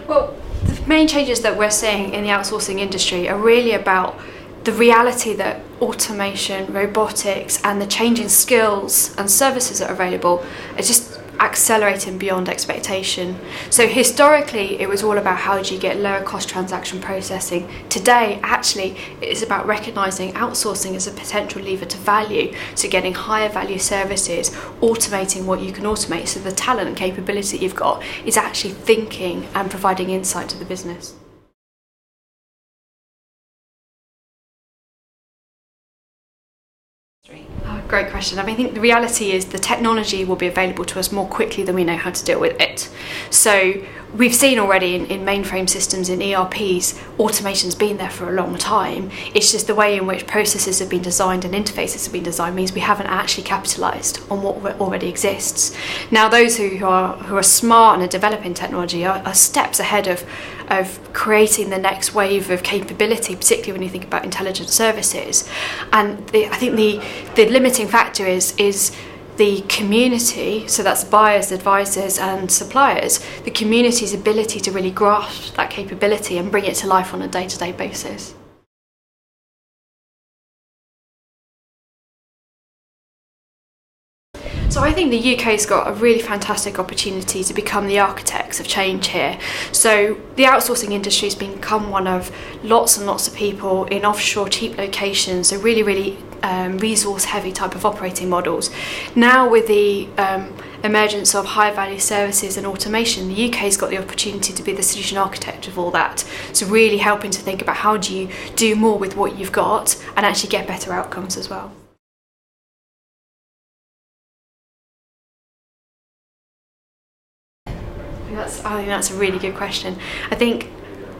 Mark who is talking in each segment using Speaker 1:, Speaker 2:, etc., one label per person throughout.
Speaker 1: Well, the main changes that we're seeing in the outsourcing industry are really about the reality that automation, robotics, and the changing skills and services that are available are just accelerating beyond expectation. So historically, it was all about how do you get lower cost transaction processing. Today, actually, it's about recognizing outsourcing as a potential lever to value, so getting higher value services, automating what you can automate, so the talent and capability you've got is actually thinking and providing insight to the business. Great question. I think the reality is the technology will be available to us more quickly than we know how to deal with it. So we've seen already in mainframe systems, in ERPs, automation's been there for a long time. It's just the way in which processes have been designed and interfaces have been designed means we haven't actually capitalised on what already exists. Now those who are smart and are developing technology are steps ahead of creating the next wave of capability, particularly when you think about intelligent services. And I think the limiting factor is the community, so that's buyers, advisors and suppliers, the community's ability to really grasp that capability and bring it to life on a day-to-day basis. So I think the UK's got a really fantastic opportunity to become the architects of change here. So the outsourcing industry has become one of lots and lots of people in offshore cheap locations, so really resource heavy type of operating models. Now with the emergence of high value services and automation, the UK's got the opportunity to be the solution architect of all that. So really helping to think about how do you do more with what you've got and actually get better outcomes as well. I think that's a really good question. I think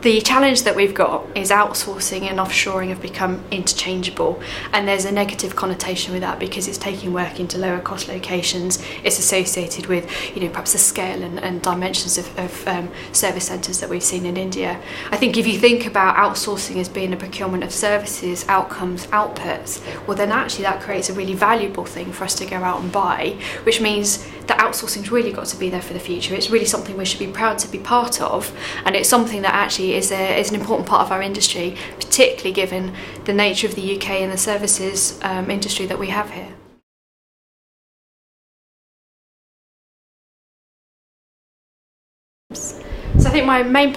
Speaker 1: the challenge that we've got is outsourcing and offshoring have become interchangeable, and there's a negative connotation with that because it's taking work into lower cost locations. It's associated with, perhaps the scale and dimensions of service centres that we've seen in India. I think if you think about outsourcing as being a procurement of services, outcomes, outputs, well then actually that creates a really valuable thing for us to go out and buy, which means that outsourcing's really got to be there for the future. It's really something we should be proud to be part of, and it's something that actually is an important part of our industry, particularly given the nature of the UK and the services industry that we have here. So I think my main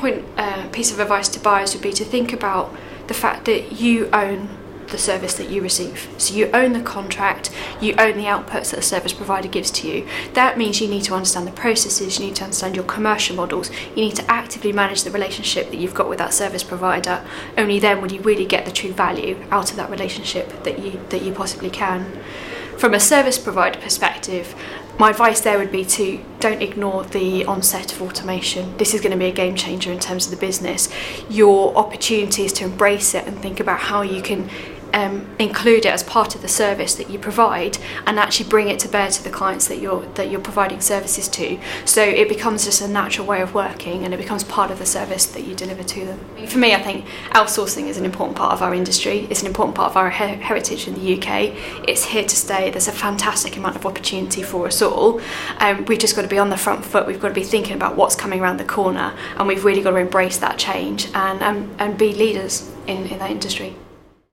Speaker 1: piece of advice to buyers would be to think about the fact that you own the service that you receive. So you own the contract, you own the outputs that the service provider gives to you. That means you need to understand the processes, you need to understand your commercial models, you need to actively manage the relationship that you've got with that service provider. Only then will you really get the true value out of that relationship that you possibly can. From a service provider perspective, my advice there would be to don't ignore the onset of automation. This is going to be a game changer in terms of the business. Your opportunity is to embrace it and think about how you can include it as part of the service that you provide and actually bring it to bear to the clients that you're providing services to. So it becomes just a natural way of working and it becomes part of the service that you deliver to them. For me, I think outsourcing is an important part of our industry. It's an important part of our heritage in the UK. It's here to stay. There's a fantastic amount of opportunity for us all. We've just got to be on the front foot. We've got to be thinking about what's coming around the corner, and we've really got to embrace that change and be leaders in that industry.